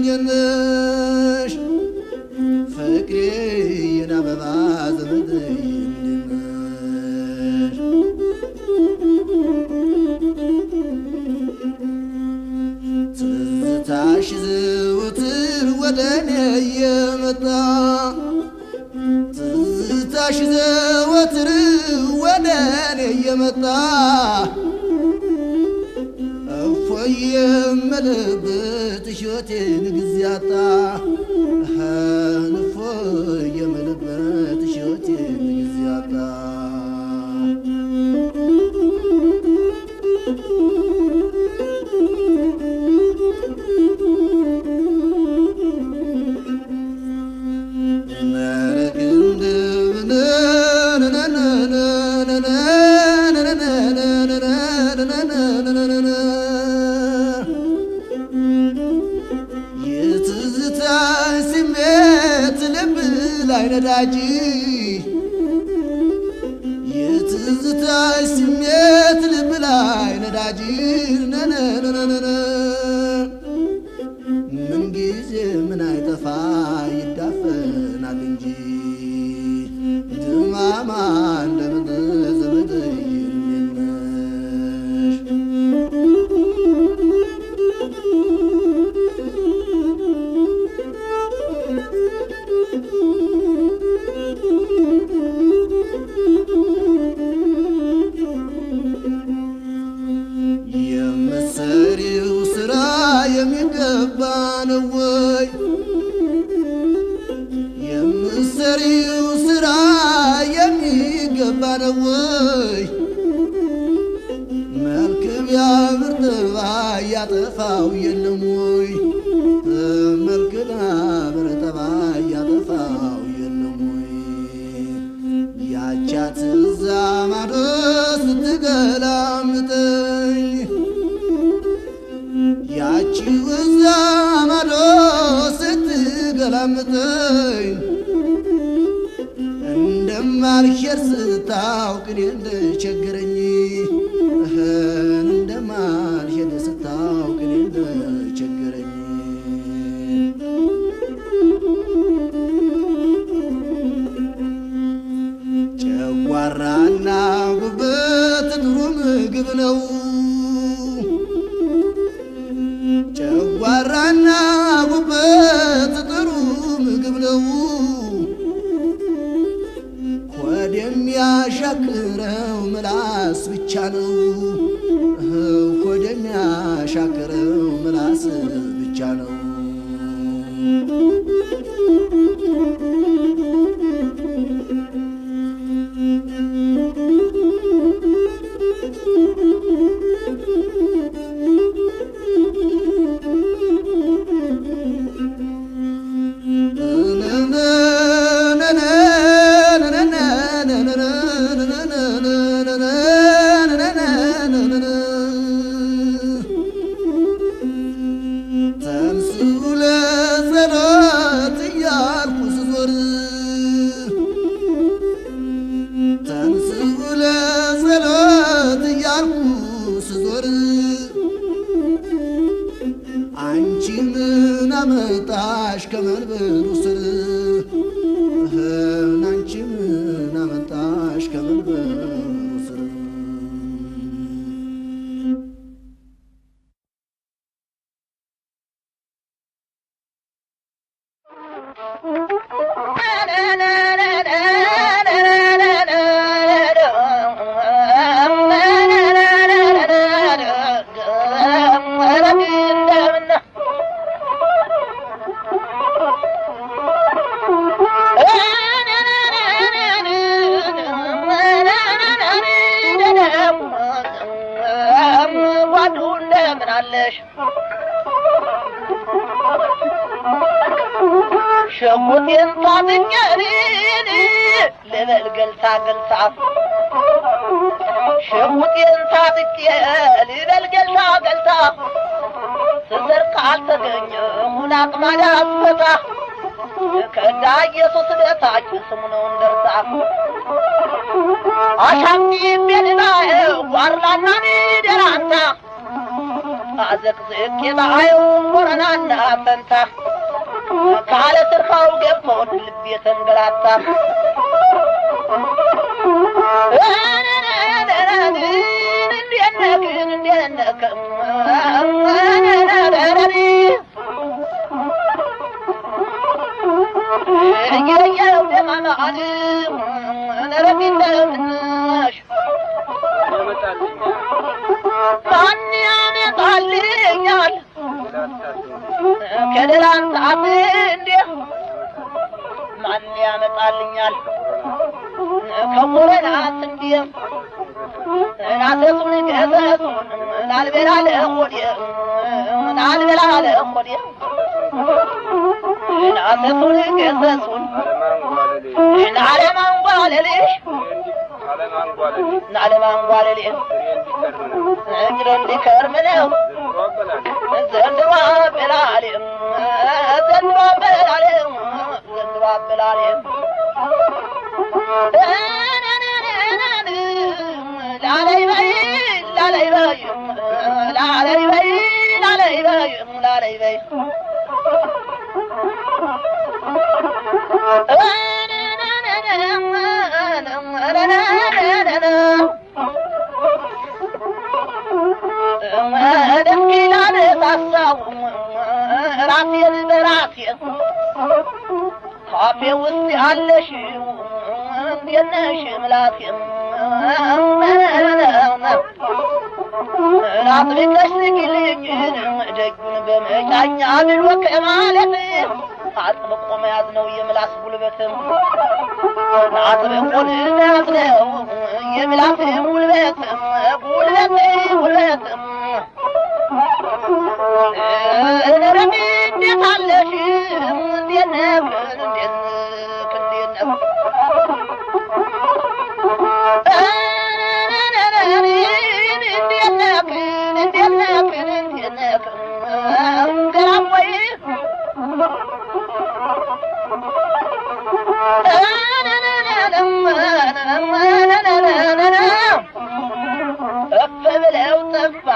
የነሽ ፍቅሬ የናበባ ዘመድ የነሽ ትዝታሽ ዘወትር ወደኔ የመጣ ትዝታሽ ዘወትር ወደኔ የመጣ እፎይ የምልበት ሕይወቴን ጊዜ አጣ እፎይ የምልበት ሕይወቴን ጊዜ አጣ ነዳጅ የትዝታሽ ስሜት ልብ ላይ ነዳጅ ነነነነነ ምን ጊዜ ምን አይጠፋ ይዳፈናል እንጂ ድማማ እንደምድር ዘመድ የነሽ የምትሰሪው ስራ የሚገባ ነው ወይ? የምትሰሪው ስራ የሚገባ ነው ወይ? መልክ ቢያምር ጠባይ ያጠፋው የለም ወይ? መልክ ቢያምር ጠባይ ያጠፋው የለም ወይ? ያቻት እዛ ማዶ ስትገላምጠኝ ያቺው እዛ ማዶ ስትገላምጠኝ እንደማልሄድ ስታውቅ እኔ እንደቸገረኝ እንደማልሄድ ስታውቅ እኔ እንደቸገረኝ ጨጓራና ጉበት ጥሩ ምግብ ነው ጨጓራና ጉበት ጥሩ ምግብ ነው ሆድ የሚያሻክረው ምላስ ብቻ ነው ሆድ የሚያሻክረው ምላስ ብቻ ነው አንቺ ምን አመጣሽ ከመንበሩ ስር አንቺ ምን አመጣሽ ከመንበሩ ስር شموتين طابقين لبل قلتا قلتا شموتين طابقين لبل قلتا قلتا تزرق على تقني ملاق مالا أصفتا كدا يسوس لتاك سمنون درتا عشان دي بيننا وارلانا درانتا አዘቅዝቅ የባዩ ወረናና ፈንታ ካለ ስርካው ገብቶ ልብ የተንገላታ ከደላንታት እንዴ ማን ያመጣልኛል ከሞራናት እንዴ ናተሱን ገዘሱን ናልበላለ ሆዴ ናልበላለ ሆዴ ናተሱን ገዘሱን ናለማንጓለልሽ ናለማንጓለልሽ እንግዲህ ከርመነው ዘንድሮ በላለም ዘንድሮ በላለም ዘንድሮ በላለም ላለይ በይ ላለይ በይ ላለይ በይ ላለይ በይ ላለይ በይ ደስኪላን ሳሳው ራሴን በራሴ ካፌ ውስጥ ያለሽ እንዴት ነሽ ምላሴ ናጥብቀሽ ንግልኝ ደጁን በመጫኛ ብሎ ከማለት አጥብቆ መያዝ ነው የምላስ ጉልበትም አጥብቆ መያዝ ነው የምላስ ጉልበትም ጉልበትም ረቢ እንዴት አለሽ እንዴት ነህ እንዴት ነህ ብለው ጠፋ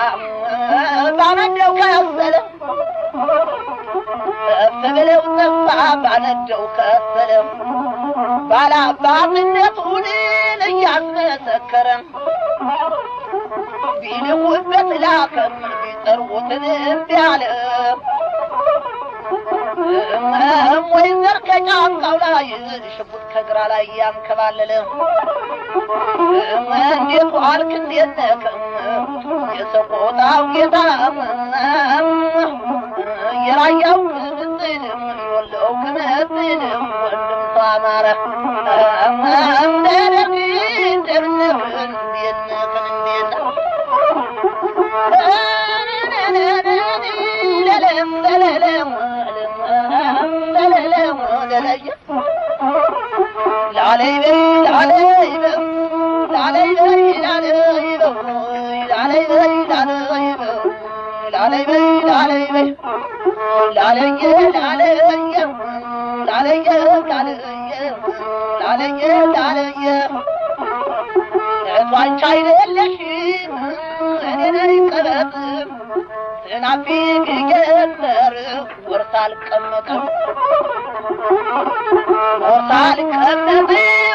ባነደው ከሰለ ብለው ጠፋ ባነደው ከሰለ ባላባትነቱን እያስመሰከረ ቢልኩበት ላከም ቢጠሩትን እምቢ አለ ወይ ዘር ከጫንቃው ላይ ሽጉጥ ከግራ ላይ ያንከባለለ እንዴት ዋልክ እንዴት ነህ የሰቆጣው ጌታ የራያው ክትል የወለው ክትል ወንድም ሳማረ እንደምነህ እንዴት ነህ ለለም ለለም ላለይ በይ ላለይ በይ ላለይ በይ ላለይ በይ ላለይ በይ ላለይ በይ ላለየ ላለየ ላለየ ላለየ ላለየ ዋንቻ አይደለሽ እኔ ነኝ ቀበጥ ናፊቅ ገበር ወርሳል ቀመጠ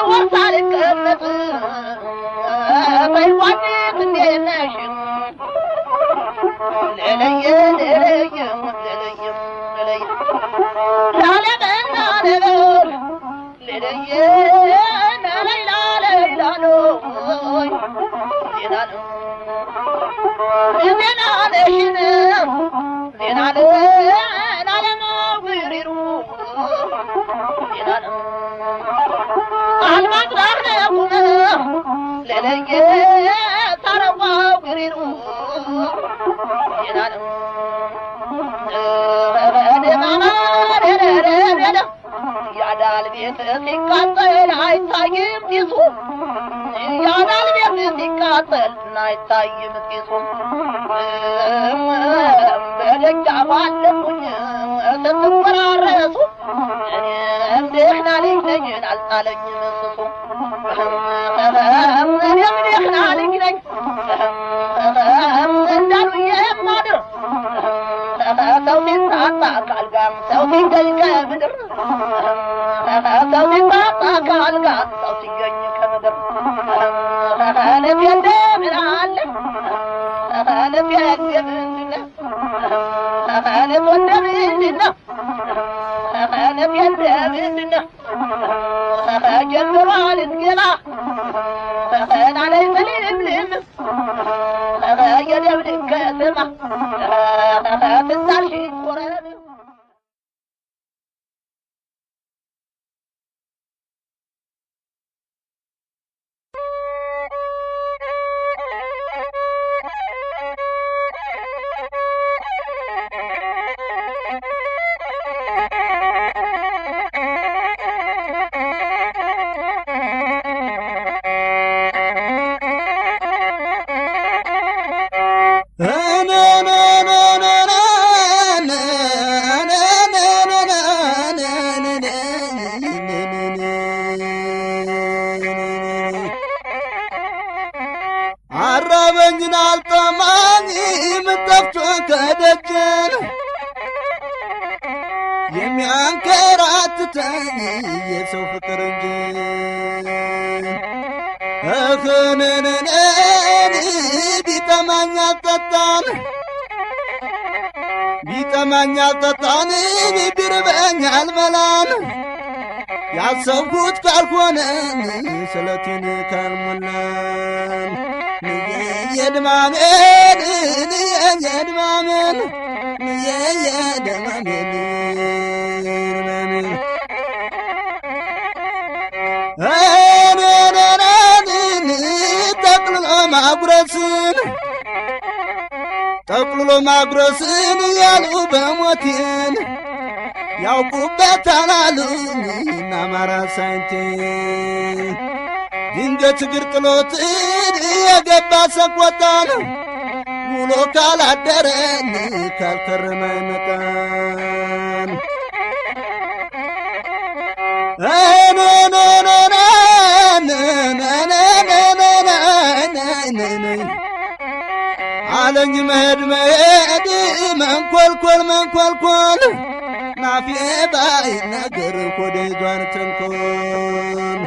ወርሳል ቀመጠ በይዋት እንደነሽ ለለየ ላለበና ነበር ለለየ ለይላ ነው ዜና ነሽን ዜና ናለመውሪሩ ዜና አልማጥራነቁነ ለለየ ታረዋውሪሩ ዜና ያዳል ቤት ሲቃጠል አይታይም ጢሱ ያዳል ቤት ሲቃጠል አይታይም ጢሱ በደጃፍ አለፉኝ ስትወራረሱ እኔም ደህና ልጅ ነኝ አልጣለኝም እንስሱ እኔም ደህና ልጅ ነኝ እንዳሉ የማድር ሰው ሲታጣ ካልጋ ሰው ሲገኝ ከምድር ሰው ሲታጣ ካልጋ ሰው ሲገኝ ከምድር ልብ እንደምን አለ ልብ እንደምንድነው ልብ እንደምንድነው ልብ እንደምንድነው ጀምሯል እንገላ ናለይ በልምልም የደብድን ከተማ ትዛልሽ ቆረብ አራበኝን አልጠማኝ ምጠፍቶ ከደጀን የሚያንከራትተኝ የሰው ፍቅር እንጂ እኽንንን ቢጠማኝ አልጠጣን ቢጠማኝ አልጠጣን ቢርበኝ አልበላን ያሰብኩት ካልሆነ ስለቴን ካልሞላን የድማሜን የድማሜን የድማሜን ጠቅልሎ ማጉረስን ጠቅልሎ ማጉረስን ያሉ በሞቴን ያውቁበታል አሉኝ አማራ ሳይንቴን ድንገት እግር ጥሎትን የገባ ሰቆጣን ውሎ ካላደረን ካልከረመ አይመጣን አለኝ መሄድ መሄድ መንኰልኰል መንኰልኰል ናፌ ባይናገር ሆዴ ይዟን ተንኰል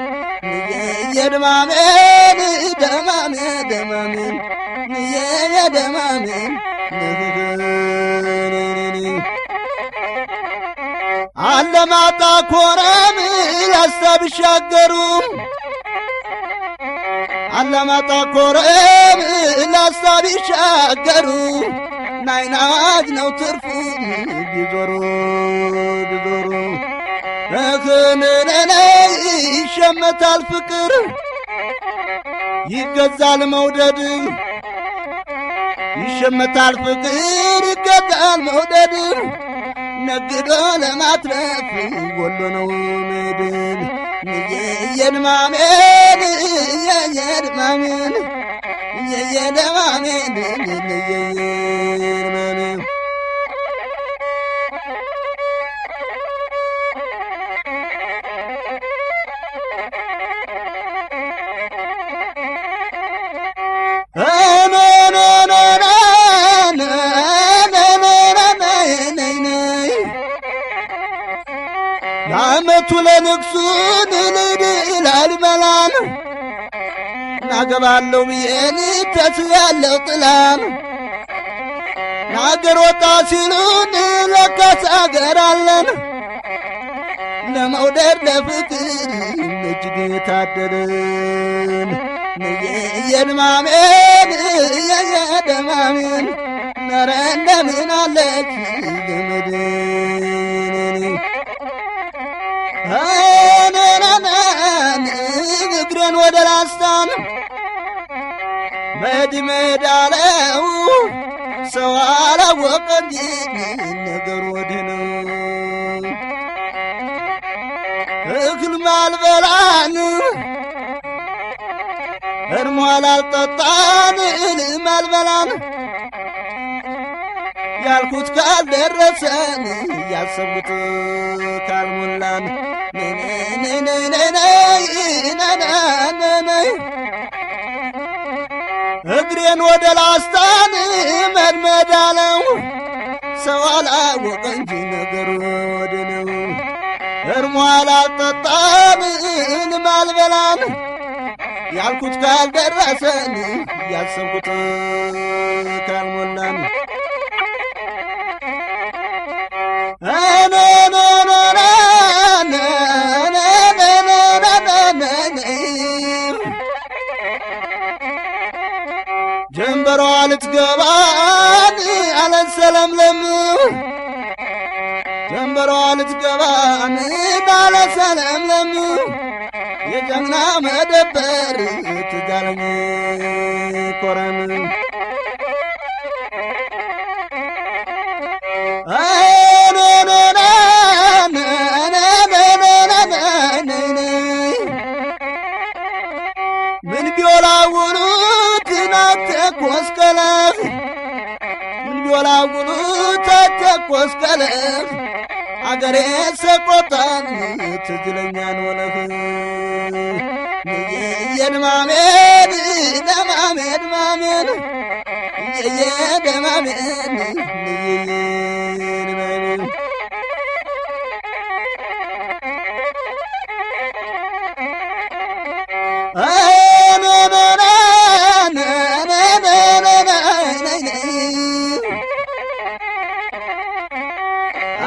የድማሜን ደማሜ ደማሜን የደማሜን አለማጣ ኮረም ላስታ ቢሻገሩ አለማጣ ኮረም ላስታ ቢሻገሩ ናይናጅ ነው ትርፉ ቢዞሩ ቢዞሩ እኽንነነ ይሸመታል ፍቅር ይገዛል መውደድ ይሸመታል ፍቅር ይገዛል መውደድ ነግዶ ለማትረፍ ጎሎ ነው ምድር የድማሜን የድማሜን የድማሜን የድማሜን ለዓመቱ ለንግሱን ላሊበላን ናገባለሁ ብዬን ተስያለሁ ጥላን ናገር ወጣ ሲሉን ለካስ አገር አለን ለመውደድ ለፍቅር እጅግ የታደልን የድማሜን የደማሜን ነረ እንደምን አለች ዘመድን እግሬን ወደ ላስታን መድመድ አለው ሰው አላወቀ እንጂ ነገር ወዲህ ነው እክል ማልበላን እርሟል አልጠጣን እልም አልበላን ያልኩት ካልደረሰን ያሰቡት ካልሞላን እግሬን ወደ ላስታን መድመድ አለው ሰው አላወቀ እንጂ ነገሩ ወደ ነው እርሟ አላጠጣም እኔም አልበላም ያልኩት ካልደረሰን ያሰብኩት ካልሞላን ጀንበሯ ልትገባን አለሰለምለም ጀንበሯ ልትገባን አለሰለምለም የጀግና መደበር ትዳረኝ ኮረም ምን ቢወላውሉት ናተኮስከለፍ ምን ቢወላውሉት ናተኮስከለፍ አገሬ ሰቆጣን ትግለኛን ወለፍ የድማሜን ደማሜን ማሜን የደማሜን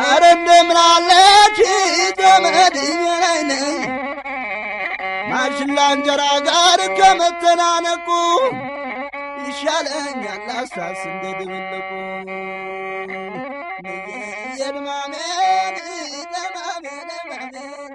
አረ እንደምናለች ገመድኝ ላይ ነኝ ማሽላ እንጀራ ጋር ከመተናነቁ ይሻለኛል አሳስ እንደድብልቁ የድማሜን ደማሜን ደማሜን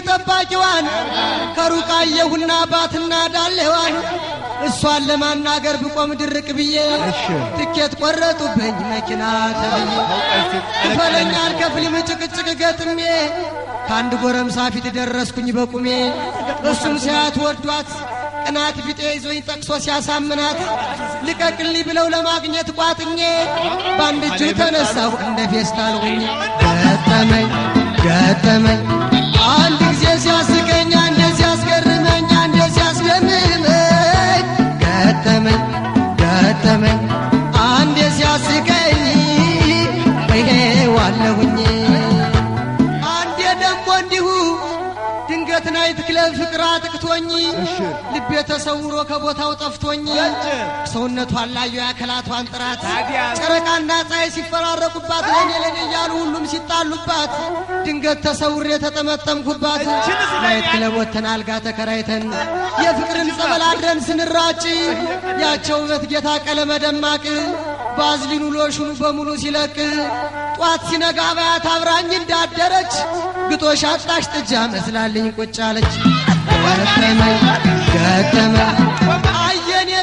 ጠባቂዋን ከሩቅ አየሁና ባትና ዳለዋን እሷን ለማናገር ብቆም ድርቅ ብዬ ትኬት ቆረጡብኝ መኪና ተብዬ ፈለኛል ከፍልም ጭቅጭቅ ገጥሜ ከአንድ ጎረምሳ ፊት ደረስኩኝ በቁሜ እሱም ሲያት ወዷት ቅናት ፊቴ ይዞኝ ጠቅሶ ሲያሳምናት ልቀቅልኝ ብለው ለማግኘት ቋጥኜ በአንድ እጁ ተነሳሁ እንደ ፌስታል ሆኜ ገጠመኝ አንድ ጊዜ ሲያስቀኝ አንዴ ሲያስገርመኝ አንዴ ሲያስደምመኝ ገጠመኝ አንዴ ሲያስቀኝ ዋለሁኝ አንዴ ደሞ እንዲሁ ድንገት ናይት ክለብ ፍቅር አጥቅቶኝ ልቤ ተሰውሮ ከቦታው ጠፍቶኝ ሰውነቷን ላየው ያከላቷን ጥራት ጨረቃና ፀሐይ ሲፈራረቁባት ለኔ እያሉ ሁሉም ሲጣሉባት ድንገት ተሰውሬ ተጠመጠምኩባት ናይት ክለብ ወተን አልጋ ተከራይተን የፍቅርን ጸበል አድረን ስንራጭ ያቸው ውበት ጌታ ቀለመ ደማቅ ባዝሊኑ ሎሽኑ በሙሉ ሲለቅ ጧት ሲነጋ ባያት አብራኝ እንዳደረች ግጦሽ አጣሽ ጥጃ መስላልኝ ቁጭ አለች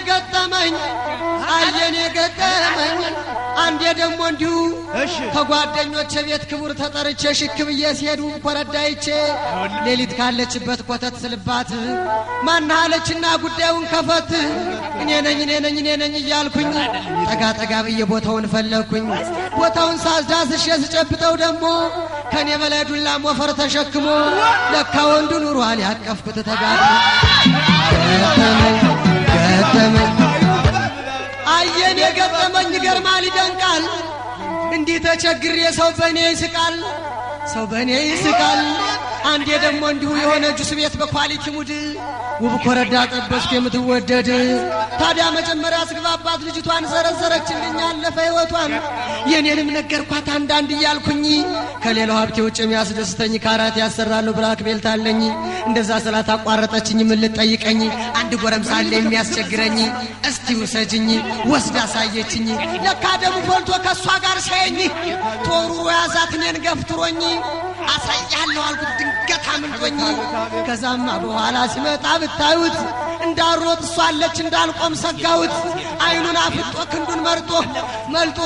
ገጠመኝ አየኔ ገጠመኝ አንዴ ደግሞ እንዲሁ ከጓደኞቼ ቤት ክቡር ተጠርቼ ሽክ ብዬ ሲሄዱ ኮረዳይቼ ሌሊት ካለችበት ኮተት ስልባት ማናለችና ጉዳዩን ከፈት እኔ ነኝ እያልኩኝ ጠጋ ብዬ ቦታውን ፈለኩኝ ቦታውን ሳስዳስሽ ስጨብጠው ደግሞ ከኔ በላይ ዱላ ሞፈር ተሸክሞ ለካ ወንዱ ኑሯል ያቀፍኩት ተጋድሞ ገጠመኝ አየኔ ገጠመኝ ገርማል ይደንቃል እንዲህ ተቸግሬ ሰው በኔ ይስቃል አንዴ ደግሞ እንዲሁ የሆነ ጁስ ቤት በኳሊቲ ሙድ ውብ ኮረዳ ጠበስኩ የምትወደድ ታዲያ መጀመሪያ ስግባባት ልጅቷን ዘረዘረችልኝ አለፈ ህይወቷን የኔንም ነገርኳት አንዳንድ እያልኩኝ ከሌላው ሀብቴ ውጭ የሚያስደስተኝ ካራት ያሰራሉ ብላክ ቤልት አለኝ እንደዛ ስላት አቋረጠችኝ ምን ልጠይቀኝ አንድ ጎረምሳ አለ የሚያስቸግረኝ እስቲ ውሰጅኝ ወስዳ ሳየችኝ ለካ ደሙ ፈልቶ ከሷ ጋር ሳየኝ ቶሩሮ ያዛት እኔን ገፍትሮኝ አሳያለሁ አልኩት ድንገት አምልጦኝ ከዛማ በኋላ ሲመጣ ብታዩት እንዳሮጥ እሷ አለች እንዳልቆም ሰጋውት አይኑን አፍጦ ክንዱን መልጦ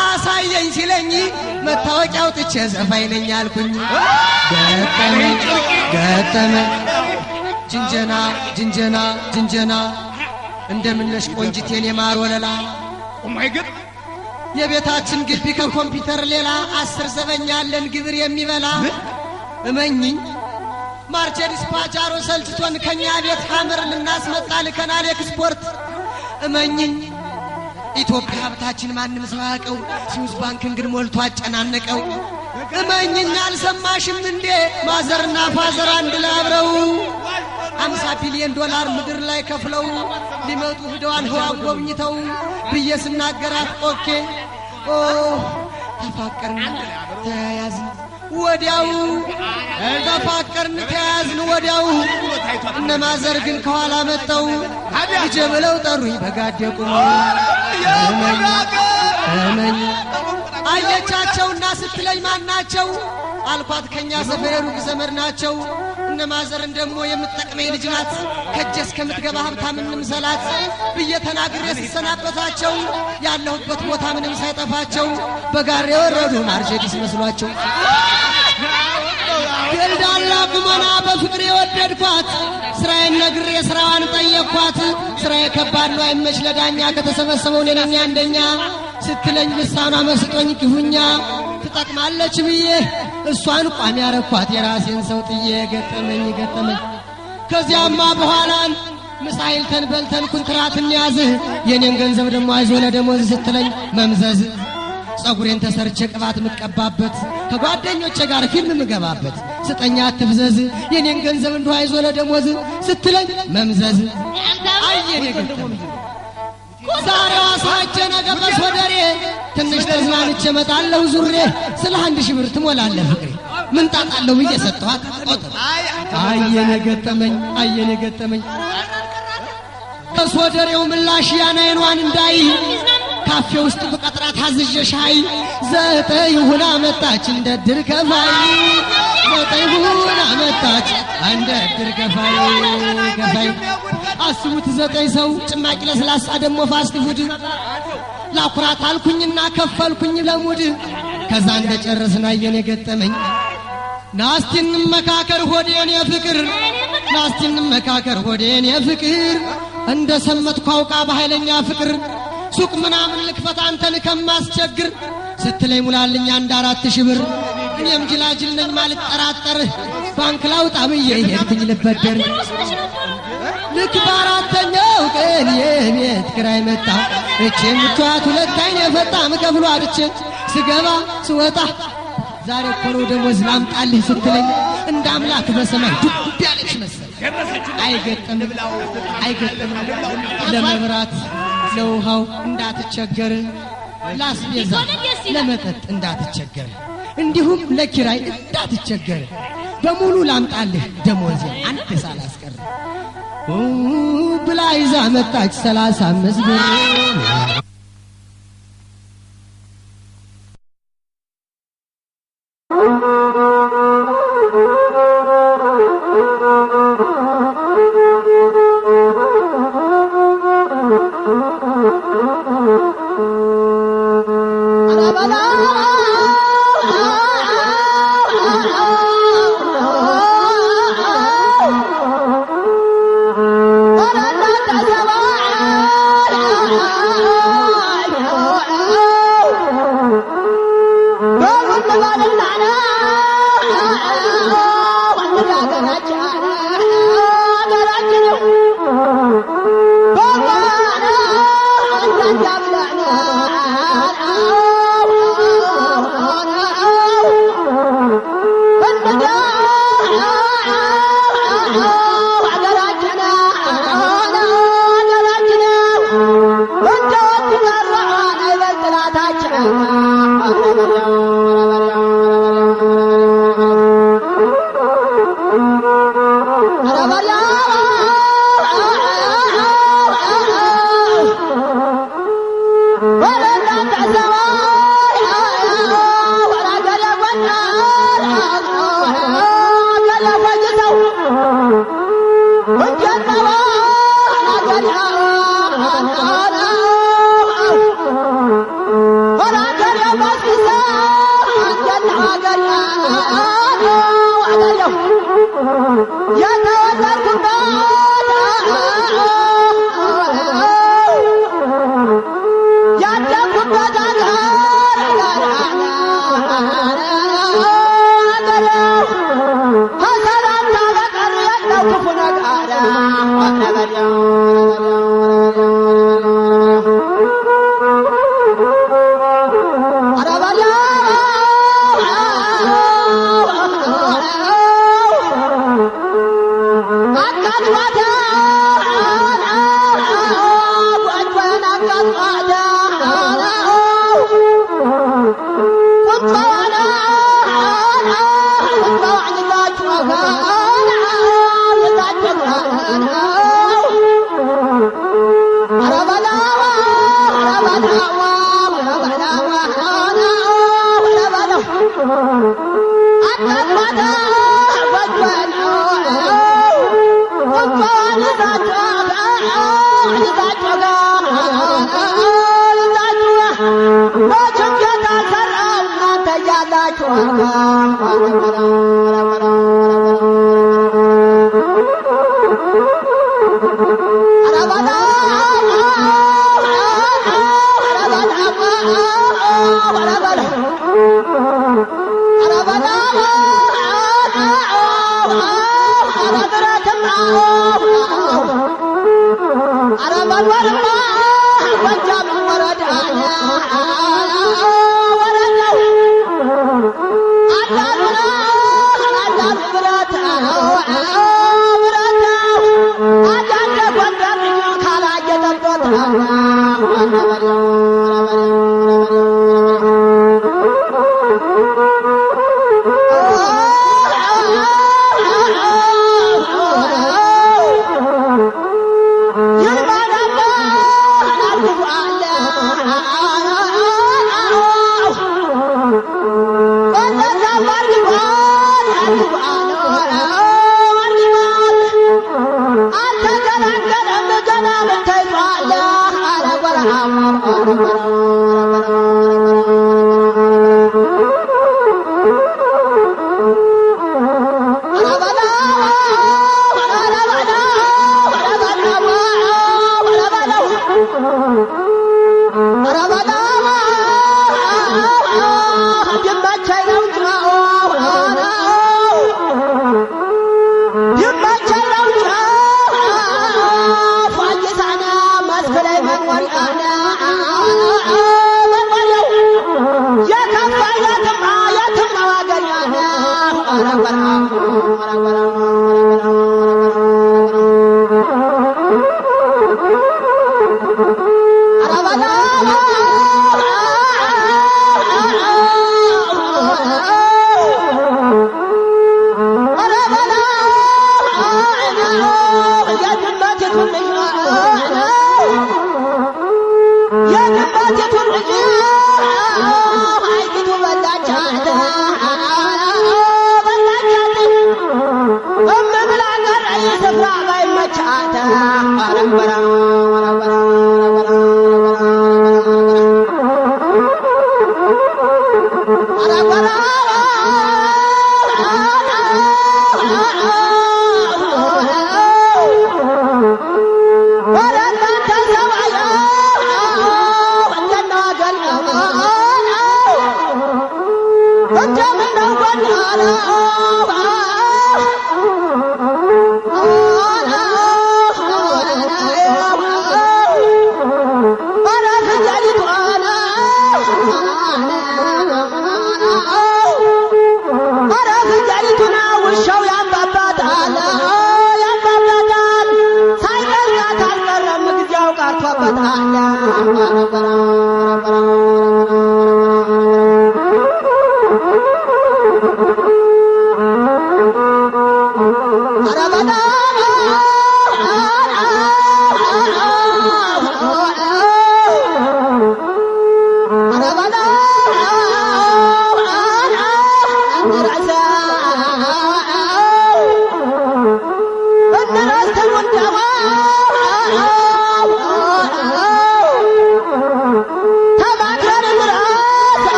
አሳየኝ ሲለኝ መታወቂያው ጥቼ ዘፋኝ ነኝ አልኩኝ ገጠመኝ ጅንጀና እንደምነሽ ቆንጅቴን የማር ወለላ የቤታችን ግቢ ከኮምፒውተር ሌላ 10 ዘበኛ ያለን ግብር የሚበላ እመኝኝ ማርቼዲስ ፓጃሮ ሰልችቶን ከኛ ቤት ሐመር ልናስመጣ ልከናል ኤክስፖርት እመኝኝ ኢትዮጵያ ሀብታችን ማንም ሰው ያውቀው ስዊስ ባንክን ግን ሞልቶ አጨናነቀው እመኝኝ አልሰማሽም እንዴ ማዘርና ፋዘር አንድ ላይ አብረው 50 ቢሊዮን ዶላር ምድር ላይ ከፍለው ሊመጡ ሄደዋል ህዋን ጎብኝተው ብዬ ስናገራት ኦኬ ተፋቀርን ተያያዝን ወዲያው እነ ማዘር ግን ከኋላ መጣው ልጄ ብለው ጠሩኝ በጋዴቁ እመኝ አየቻቸውና ስትለኝ ማናቸው አልኳት ከኛ ሰፈር ሩቅ ዘመድ ናቸው እነ ማዘርን ደሞ የምትጠቅመኝ ልጅ ናት ከጀስ ከምትገባ ሀብታም እንምሰላት ብዬ ተናግሬ ሲሰናበታቸው ያለሁበት ቦታ ምንም ሳይጠፋቸው በጋሬ ወረዱ ማርቼዲስ መስሏቸው ገልዳላ ቁመና በፍቅር የወደድኳት ስራዬን ነግሬ ስራዋን ጠየቅኳት ስራዬ ከባድ ነው አይመች ለዳኛ ከተሰበሰበው ሌላኛ አንደኛ ስትለኝ ልሳኗ መስጦኝ ክፉኛ ትጠቅማለች ብዬ እሷን ቋሚ ያረኳት የራሴን ሰው ጥዬ ገጠመኝ ከዚያማ በኋላን ምሳይል ተንበልተን ኩንትራት እንያዝ የኔን ገንዘብ ደሞ አይዞ ለደሞዝ ስትለኝ መምዘዝ ጸጉሬን ተሰርቼ ቅባት ምቀባበት ከጓደኞቼ ጋር ፊልም ምገባበት ስጠኛ አትፍዘዝ የኔን ገንዘብ እንደው አይዞ ለደሞዝ ስትለኝ መምዘዝ አየኔ ገጠመኝ ዛሬዋ ሳጀ ነገ በሶደሬ ትንሽ ተዝናንቼ መጣለሁ ዙሬ ስለ 1000 ብር ትሞላለህ ፍቅሬ ምን ጣጣለው ብዬ ሰጠኋት ቆጥራ አየኔ ገጠመኝ ከሶደሬው ምላሽ ያናይኗን እንዳይ ካፌ ውስጥ በቀጥራት አዝዤ ሻይ 9 ሁና መጣች እንደ ድር ከፋይ 9 ሁና መጣች እንደ ድር ከፋይ አስቡት 9 ሰው ጭማቂ ለስላሳ ደሞ ፋስት ፉድ ላኩራት አልኩኝና ከፈልኩኝ ለሙድ ከዛ እንደጨረስን አየኔ ገጠመኝ ናስቲን መካከር ሆዴን የፍቅር እንደ ሰመጥኩ አውቃ በኃይለኛ ፍቅር ሱቅ ምናምን ልክፈት አንተን ከማስቸግር ስትለኝ ሙላልኝ አንድ 4000 ብር እኔም ጅላጅል ነኝ ማለት ጠራጠር ባንክ ላውጣ ብዬ ሄድኩኝ ልበደር ልክ በአራተኛው ቀን የቤት ኪራይ መጣ እቼም ቷት 2 አይኔ ፈጣ ምከፍሉ አጥቼ ስገባ ስወጣ ዛሬ እኮ ነው ደሞዝ ላምጣልህ ስትለኝ እንደ አምላክ በሰማይ ዱብ ያለች መሰል አይገጠምም ለመብራት ለውሃው እንዳትቸገር ላስቤዛ ለመጠጥ እንዳትቸገር እንዲሁም ለኪራይ እንዳትቸገር በሙሉ ላምጣልህ ደሞዝ አንድ ሳላስቀር ብላ ይዛ መጣች 35 ብር Oh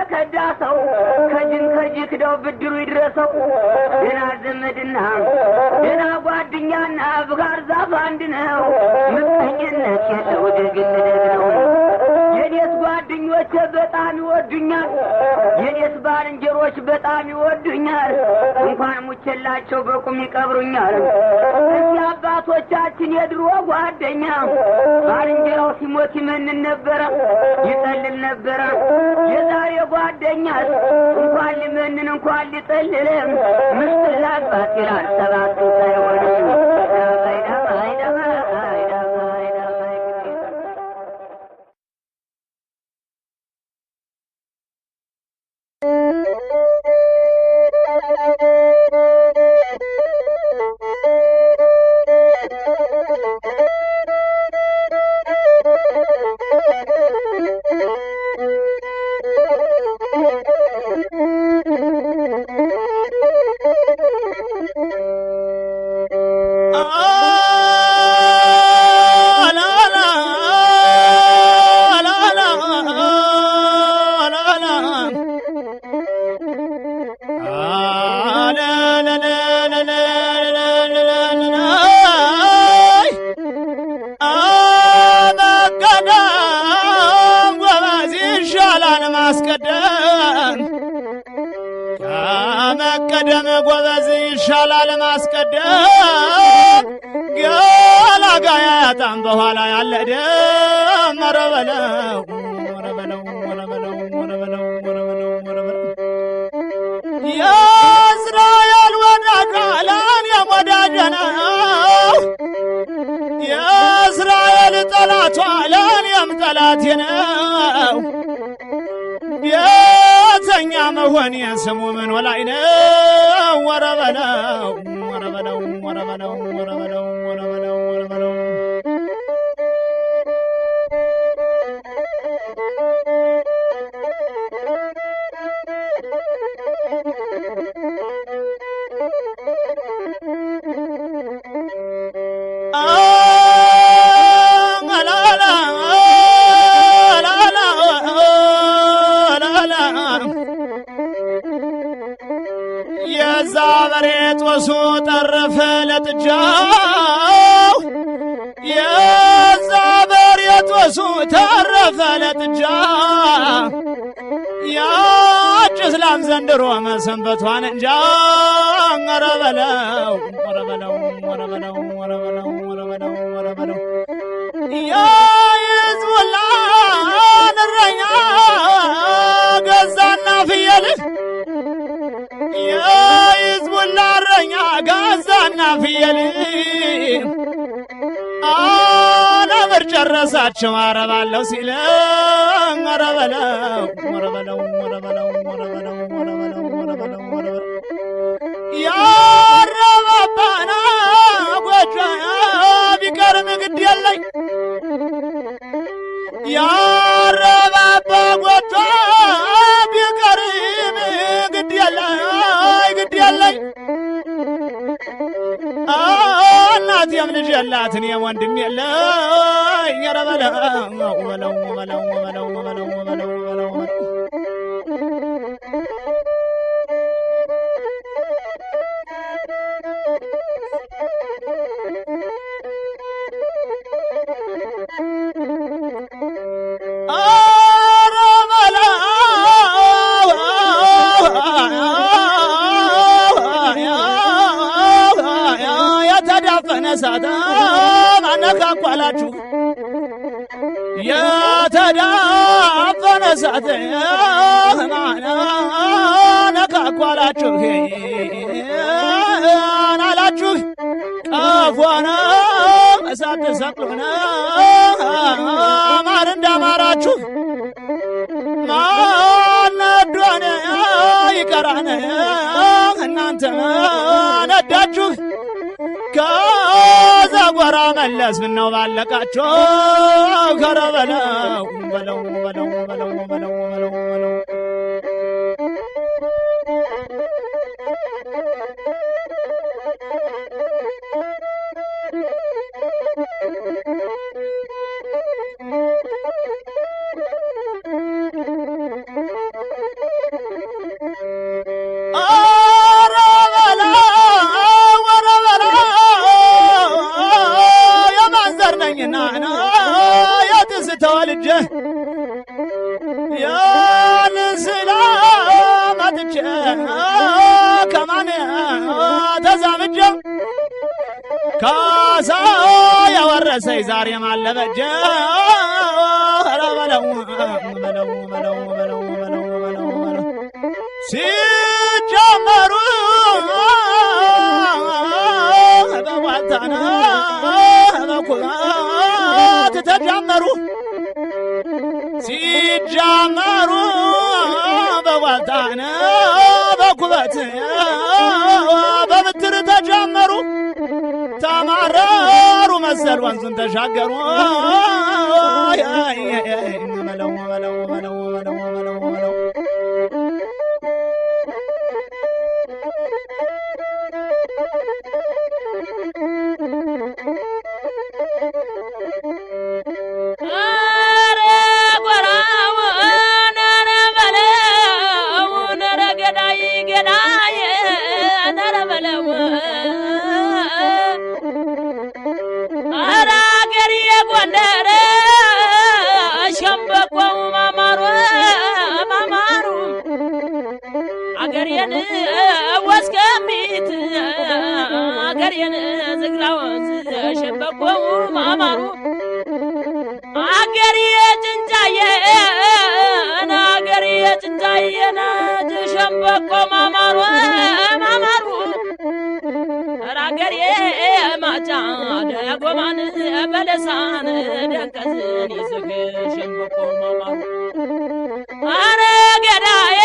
የከዳሰው ከጅን ከጅክደው ብድሩ ይድረሰው ደና ዘመድና ደና ጓደኛና ብጋር ዛፍ አንድ ነው ምቀኝነት የለው ደግነት ነው የኔስ ጓደኞች በጣም ይወዱኛል የኔስ ባልንጀሮች በጣም ይወዱኛል እንኳን ሙቸላቸው በቁም ይቀብሩኛል እዚህ አባቶቻችን የድሮ ጓደኛ ባልንጀራው ሲሞት ይመንን ነበረ ይጠልል ነበረ የዛሬ ጓደኛስ እንኳን ሊመንን እንኳን ሊጠልል ምስትላባት ይላል ሰባት ሳይሆን መቀደም ጎበዝ ይሻላል ማስቀደም ገላጋያ ያጣም በኋላ ያለ ደም ወረበለው የእስራኤል ወዳጇን የወዳጀነው የእስራኤል ጠላቷን የምጠላቴ ነው የተኛ መሆን ስሙ ምን ወላይ ነው ወረበለው ወረበለው ወረበለው ወረበለው ወረበለው ወረበለው የዛበሬጦሱ ጠረፈ ለጥጃው የዛበሬጦሱ ተረፈ ለጥጃ ያች እስላም ዘንድሮ መሰንበቷን እንጃ ወረበለው ወረበለው ወረበለው ወረበለው ወረበለው ወረበለው የሕዝቡላን እረኛ ገዛና ፍየል የሕዝቡላ እረኛ ገዛና ፍየል አለምር ጨረሳቸው አረባለሁ ሲለ ወረበለው ወረበለው ወረበለው ወረበለው ወረበለው ወረበለው ወረበለው ያረባባና ጎጆ ቢቀርም ግድ የለኝ ያረባባ ጎጆ ቢቀርም ግድ የለኝ እናቴም ልጅ የላት እኔም ወንድም የለኝ ረበለው በለው በለው በለው በለው በለው በለው ሳታ ማነካኳላችሁ የተዳፈነ ሳት ማነካኳላችሁ አላችሁ ቀፎነ እሳት ተሰቅሎነ ማር እንዳማራችሁ ማነዶነ ይቀራነ እናንተ ነዳችሁ ከዘጎራ መለስ ምነው ባለቃቸው ከረበለው በለው በለው በለው በለው በለው በለው አልበጀም ካሳ ያወረሰኝ ዛሬ ማለበጀ በለው በለው በለው በለው በለው በለው ሲጀመሩ በዋልታና በኩራት ተጀመሩ ሲጀመሩ በዋልታና በኩበት በብትር ተጀመሩ ተማረሩ መሰል ወንዙን ተሻገሩ በለው በለው በለው በለው በለው በለው አገሬን ወስከሚት አገሬን ዝግላወዝ ሸበቆው ማማሩ አገሬ ጭንጫዬ ሸበቆ ማማሩ ማማሩ አገሬ ማጫ ደጎማን በለሳን ደንቀዝን ይዝግ ሸበቆ ማማሩ አረ ገዳዬ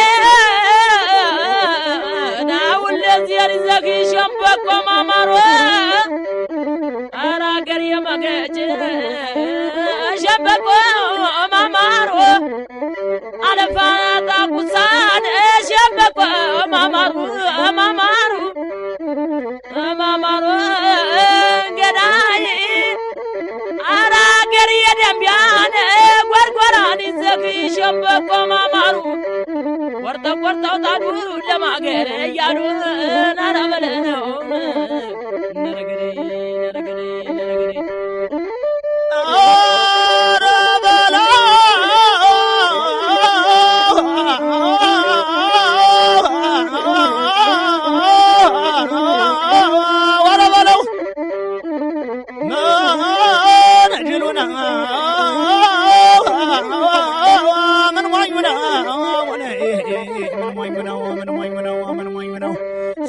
ዳውለዚያር ይዘግ ሸበቆ ማማሩ አረ አገሬ መገጭ ሸበቆ ማማሩ አለፋታ ቁሳን ሸበቆ ማማሩ ማማሩ ማማሩ ገዳይ አረ አገሬ ደምቢያን ጎርጎራን ይዘግ ሸበቆ ማማሩ ቆርጠው ጣዱ ለማገር እያሉ ናራበለው ነረገሬ ነረገሬ ነረገሬ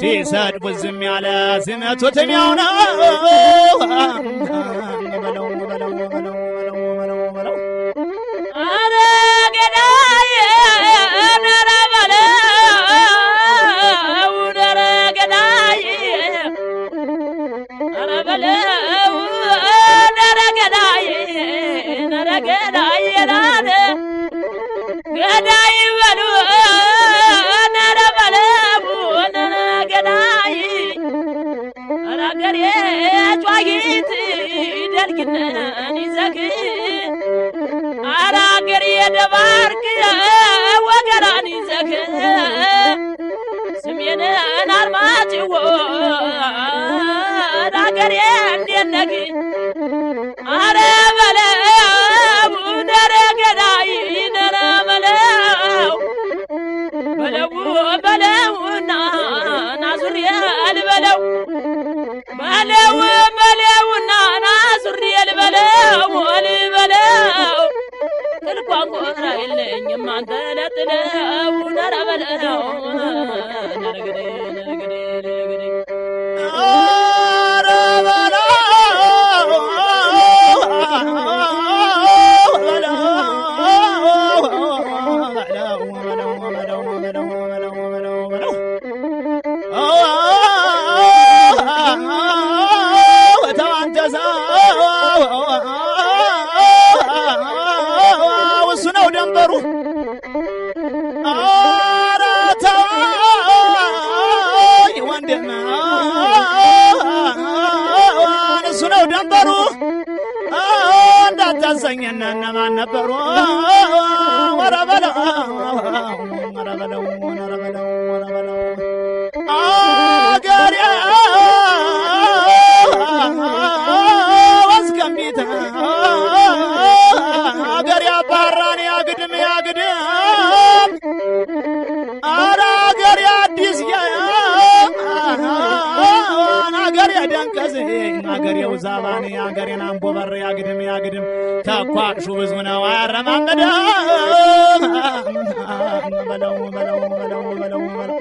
ሲሰድቡ ዝም ያለ ሲመቱትም ያው ነው በለው በለው በለው በለው በለው አረ ገዳዬ ነረ በለው ነረ ገዳዬ አረ በለው ነረ ገዳዬ ነረ ገዳዬ ናነ ገዳይ በሉ ነረ በለው ነረ ገዳይ አረ አገሬ ጫጊት ደልግነን ይዘግ አረ አገሬ ደባርቅ ወገራን ይዘግ ስሜንን አርማጭሆ አገሬ እንዴነግ አረ በለው ነረ ገዳይ ነረ በለው በለውና ናዙሪያል በለው በለውና ናዙሪያል በለው ክልኳን ቆራ የለኝም አንተ ለጥለው ነረ በለው ነረገዴ ነረገዴ ነረገዴ እንዳታሰኘና እነማን ነበሩ ወረ በለው ወረ በለው ወረ በለው ወረ በለው አገሬ ወስከምቢት አገሬ አባራን ያግድም አረ አገሬ አዲስ ተንቀዝ አገሬው ዛባን አገሬን አንቦበር ያግድም ያግድም ተኳሹ ብዙ ነው አያረማመደም በለው በለው በለው በለው በለው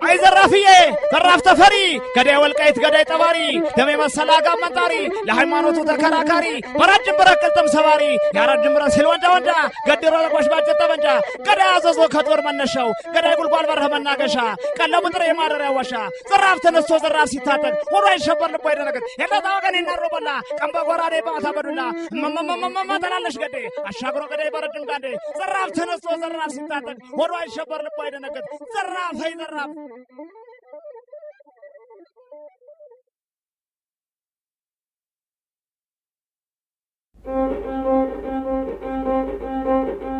አይ ዘራፍዬ ዘራፍ ተፈሪ ገዳይ ወልቃይት ገዳይ ጠባሪ ደሜ መሰላ ጋር መንጣሪ ለሃይማኖቱ ተከራካሪ በራጅም ብረቅልጥም ሰባሪ ያራጅም ብረ ሲል ወንዳ ወንዳ ገድሮ ለቆሽ ባጨጠ መንጃ ገዳይ አዘዞ ከጦር መነሻው ገዳይ ጉልጓል በረህ መናገሻ ቀለሙ ጥሬ ማደሪያ ዋሻ ዘራፍ ተነስቶ ዘራፍ ሲታጠቅ ሆኖ አይሸበር ልቦ አይደነግጥ የለታ ወገን ይናሮበላ ቀንበ ጎራዴ ባታ በዱላ መመመመመ ተላለሽ ገዴ አሻግሮ ገዳይ በረጅም ጋዴ ዘራፍ ተነስቶ ዘራፍ ሲታጠቅ ሆኖ አይሸበር ልቦ አይደነግጥ ዘራፍ አይ ዘራፍ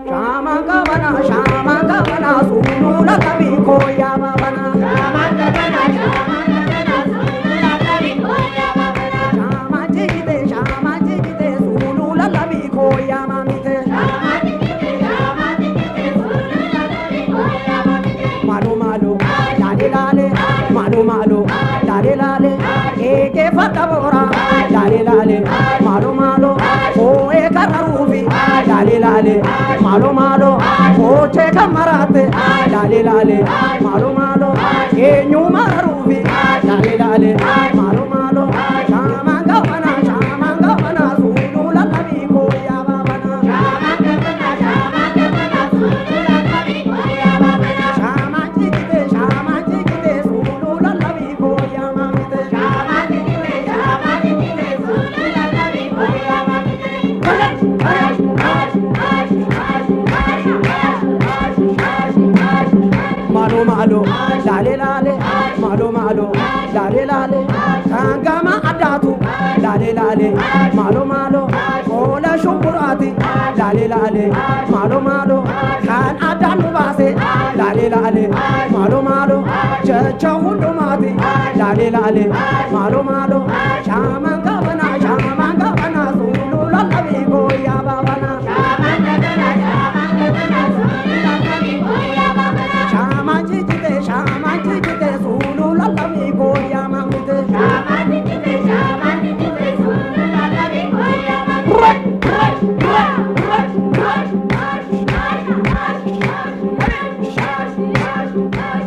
Shama kabana sunu la kabi koya babana. Shama kabana sunu la kabi koya babana. Shama jigite sunu la kabi koya mamite. Shama jigite sunu la kabi koya mamite. Malu malu lale lale malu malu lale lale eke fatabora lale lale malu malu o ekararufi lale lale malu malu Oche kamarate, lale lale, malo malo, enyu marubi, lale lale, malo malo, shamanga wana, sulu la labi koya babana. Shamanga wana, sulu la labi koya babana. Shamajikite, sulu la labi koya mamite. Shamajikite, sulu la labi koya mamite. Malo malo, lale lale, malo malo, lale lale, kangama adatu, lale lale, malo malo, ola shumburati, lale lale, malo malo, kan adanu base, lale lale, malo malo, chacha hundumati, lale lale, malo malo, shamanga bana, sulu la labi koya babana. Shamajikite sulu la labi koya mamite. Shamajikite sulu la labi koya mamite.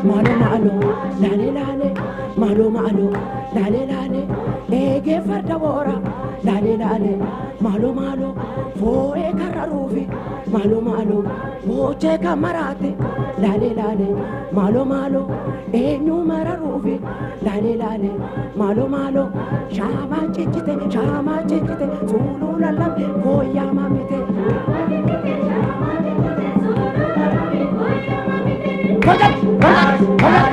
Malo malo, lale lale, malo malo, lale lale, ege farda bora, lale lale, malo malo, foe kararufi, malo malo, moche kamarate, lale lale, malo malo, enyu mararufi, lale lale, malo malo, shamajikite, sulu la labi koya mamite. Hold up.